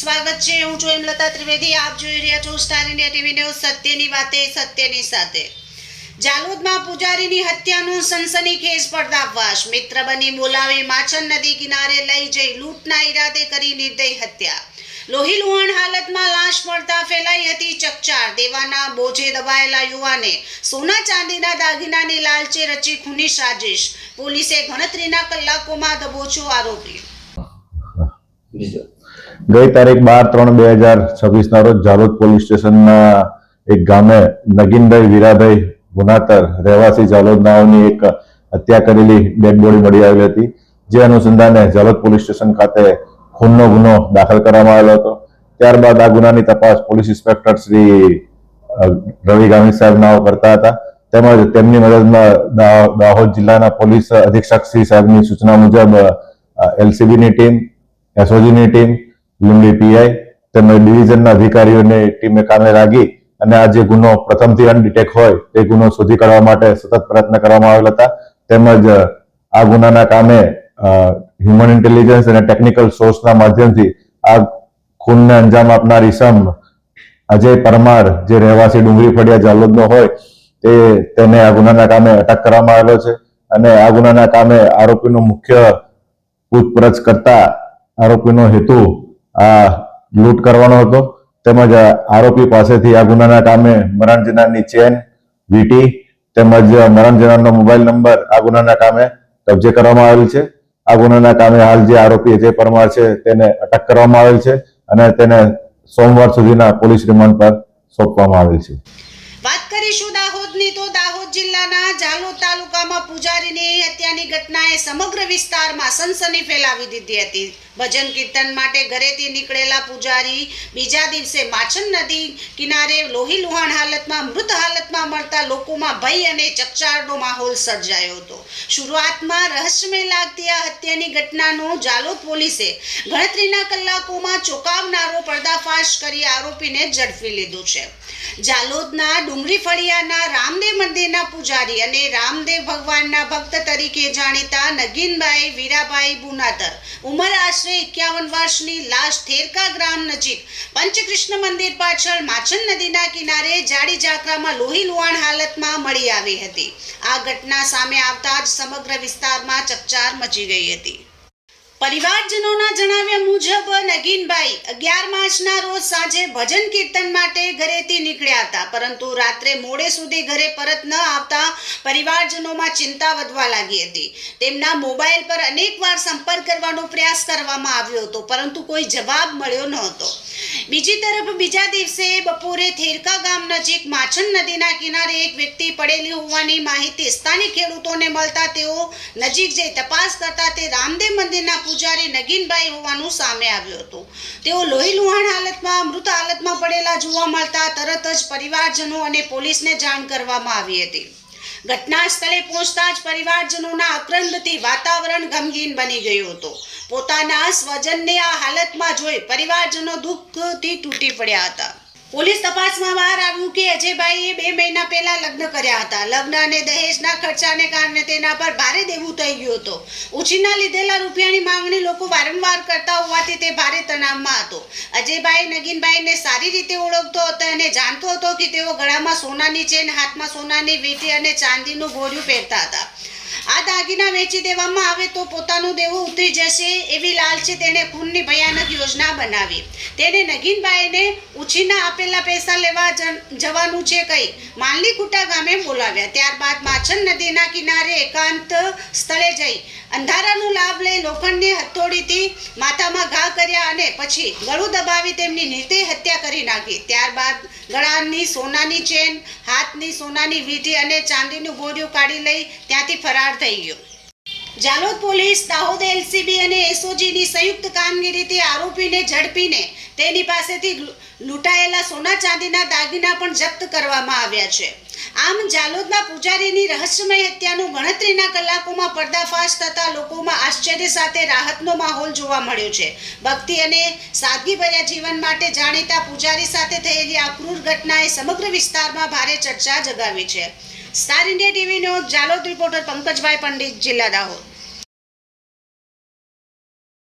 સ્વાગત છે। હું છું હેમલતા ત્રિવેદી। આપ જોઈ રહ્યા છો સ્ટાર ઇન્ડિયા ટીવી ન્યૂઝ। સત્યની વાતે સત્યની સાથે। જાલોદમાં પૂજારીની હત્યાનો સનસનીખેજ પર્દાફાશ। મિત્ર બની બોલાવી માછન નદી કિનારે લઈ જઈ લૂંટના ઈરાદે કરી નિર્દય હત્યા। લોહીલુહાણ હાલતમાં લાશ મળતા ફેલાઈ હતી ચકચાર। દેવાના બોજે દબાયેલા યુવાને સોના ચાંદીના દાગીનાની લાલચે રચી ખૂની સાજિશ। પોલીસે ગણતરીના કલાકોમાં દબોચ્યો આરોપી। ગઈ તારીખ 12/3/2026 રોજ જાલોદ પોલીસ સ્ટેશનના એક ગામે નગીનભાઈ વીરાભાઈ ગુનાતર રહેવાસી જાલોદ નાઓની એક હત્યા કરેલી ડેડ બોડી મળી આવેલી હતી। જે અનુસંધાને જાલોદ પોલીસ સ્ટેશન ખાતે ખૂનનો ગુનો દાખલ કરવામાં આવેલો હતો। ત્યારબાદ આ ગુનાની તપાસ પોલીસ ઇન્સ્પેક્ટર શ્રી રવિ ગામિત સાહેબ નાઓ કરતા હતા। તેમજ તેમની મદદમાં દાહોદ જિલ્લાના પોલીસ અધિક્ષક શ્રી સાહેબની સૂચના મુજબ એલસીબીની ટીમ, એસઓજીની ટીમ, લીંબડી પીઆઈ તેમજ ડિવિઝનના અધિકારીઓની ટીમે કામે લાગી અને આ જે ગુનો પ્રથમથી અનડિટેક હોય તે ગુનો શોધી કાઢવા માટે સતત પ્રયત્ન કરવામાં આવેલા હતા। તેમજ આ ગુનાના કામે હ્યુમન ઇન્ટેલિજન્સ અને ટેકનિકલ સોર્સના માધ્યમથી આ ખૂનને અંજામ આપનાર ઈસમ અજય પરમાર જે રહેવાસી ડુંગરી ફળિયા જાલોદનો હોય તેને આ ગુનાના કામે અટક કરવામાં આવેલો છે અને આ ગુનાના કામે આરોપીનો મુખ્ય પૂછપરછ કરતા આરોપીનો હેતુ આ લૂંટ કરવાનો હતો। તેમજ આરોપી પાસેથી આ ગુનાના કામે મરણ જનારની ચેન, વીટી તેમજ મરણ જનારનો મોબાઈલ નંબર આ ગુનાના કામે કબજે કરવામાં આવેલ છે। આ ગુનાના કામે હાલ જે આરોપી અજય પરમાર છે તેને અટક કરવામાં આવેલ છે અને તેને સોમવાર સુધીના પોલીસ રિમાન્ડ પર સોંપવામાં આવેલ છે। વાત કરીશું દાહોદની તો દાહોદ જિલ્લાના જાલોદ તાલુકામાં પૂજારીની હત્યાની ઘટનાએ સમગ્ર વિસ્તારમાં સનસની ફેલાવી દીધી હતી। ભજન કીર્તન માટે ઘરેથી નીકળેલા પૂજારી બીજા દિવસે માછન નદી કિનારે લોહીલુહાણ હાલતમાં મૃત હાલતમાં મળતા લોકોમાં ભય અને ચકચારનો માહોલ સર્જાયો હતો। શરૂઆતમાં રહસ્યમય લાગતી આ હત્યાની ઘટનાનો જાલોદ પોલીસે ગણતરીના કલાકોમાં ચોંકાવનારો પર્દાફાશ કરી આરોપીને ઝડપી લીધો છે। જાલોદના ડુંગરી ફળિયાના રામદેવ મંદિરના પૂજારી અને રામદેવ ભગવાનના ભક્ત તરીકે જાણીતા નગીનભાઈ વીરાભાઈ ગુનાતર ઉંમર આશરે 51 વર્ષની લાશ થેરકા ગ્રામ નજીક પંચકૃષ્ણ મંદિર પાછળ માછન નદીના કિનારે જાડી ઝાકરામાં લોહીલુહાણ હાલતમાં મળી આવી હતી। આ ઘટના સામે આવતા જ સમગ્ર વિસ્તારમાં ચકચાર મચી ગઈ હતી। પરિવારજનોના જણાવ્યા મુજબ નગીનભાઈ 11 માર્ચના રોજ સાંજે ભજન કીર્તન માટે ઘરેથી નીકળ્યા હતા, પરંતુ રાત્રે મોડે સુધી ઘરે પરત ન આવતા પરિવારજનોમાં ચિંતા વધવા લાગી હતી। તેમના મોબાઈલ પર અનેકવાર સંપર્ક કરવાનો પ્રયાસ કરવામાં આવ્યો હતો, પરંતુ કોઈ જવાબ મળ્યો ન હતો। બીજી તરફ બીજા દિવસે બપોરે થેરકા ગામ નજીક માછન નદીના કિનારે એક વ્યક્તિ પડેલી હોવાની માહિતી સ્થાનિક ખેડૂતોને મળતા તેઓ નજીક જઈ તપાસ કરતા તે રામદેવ મંદિરના પૂજારી નગીનભાઈ હોવાનું સામે આવ્યું હતું। તેઓ લોહીલુહાણ હાલતમાં મૃત હાલતમાં પડેલા જોવા મળતા તરત જ પરિવારજનો અને પોલીસને જાણ કરવામાં આવી હતી। ઘટના સ્થળે પહોંચતા જ પરિવારજનોના આક્રંદથી વાતાવરણ ગમગીન બની ગયું હતું। પોતાના સ્વજનને આ હાલતમાં જોઈ પરિવારજનો દુઃખથી તૂટી પડ્યા હતા। પોલીસ તપાસમાં બહાર આવ્યું કે અજયભાઈએ 2 મહિના પહેલા લગ્ન કર્યા હતા। લગ્ન અને દહેજના ખર્ચાને કારણે તેના પર ભારે દેવું થઈ ગયું હતું। ઉછીના લીધેલા રૂપિયાની માંગણી લોકો વારંવાર કરતા હોવાથી તે ભારે તણાવમાં હતો। અજયભાઈ નગીનભાઈને સારી રીતે ઓળખતો હતો અને જાણતો હતો કે તેઓ ગળામાં સોનાની ચેન, હાથમાં સોનાની વીંટી અને ચાંદીનું ગોળિયું પહેરતા હતા। આ દાગીના વેચી દેવામાં આવે તો પોતાનું દેવું ઉતરી જશે એવી લાલચે તેણે ખૂનની ભયાનક યોજના બનાવી। તેને નગીનભાઈને ઉછીના આપેલા પૈસા લેવા જવાનું છે કહી માનલીકુટા ગામે બોલાવ્યા। ત્યારબાદ માછન નદીના કિનારે એકાંત સ્થળે જઈ અંધારાનો લાભ લઈ લોખંડની હથોડીથી માથામાં ઘા કર્યા અને પછી ગળું દબાવી તેમની નિર્દય હત્યા કરી નાખી। ત્યારબાદ ગળાની સોનાની ચેન, હાથની સોનાની વીંટી અને ચાંદીનું ગોળિયું કાઢી લઈ ત્યાંથી ફરાર થઈ ગયો। જાલોદ પોલીસ, દાહોદ એલસીબી અને એસઓજીની સંયુક્ત કામગીરીથી આરોપીને ઝડપીને તેની પાસેથી લૂંટાયેલા સોના ચાંદીના દાગીના પણ જપ્ત કરવામાં આવ્યા છે। આમ જાલોદમાં પૂજારીની રહસ્યમય હત્યાનો ગણતરીના કલાકોમાં પર્દાફાશ થતા લોકોમાં આશ્ચર્ય સાથે રાહતનો માહોલ જોવા મળ્યો છે। ભક્તિ અને સાદગીભર્યા જીવન માટે જાણીતા પૂજારી સાથે થયેલી આ ક્રૂર ઘટનાએ સમગ્ર વિસ્તારમાં ભારે ચર્ચા જગાવી છે। Star India TV news Jhalod reporter Pankajbhai Pandit, જિલ્લા દાહોદ।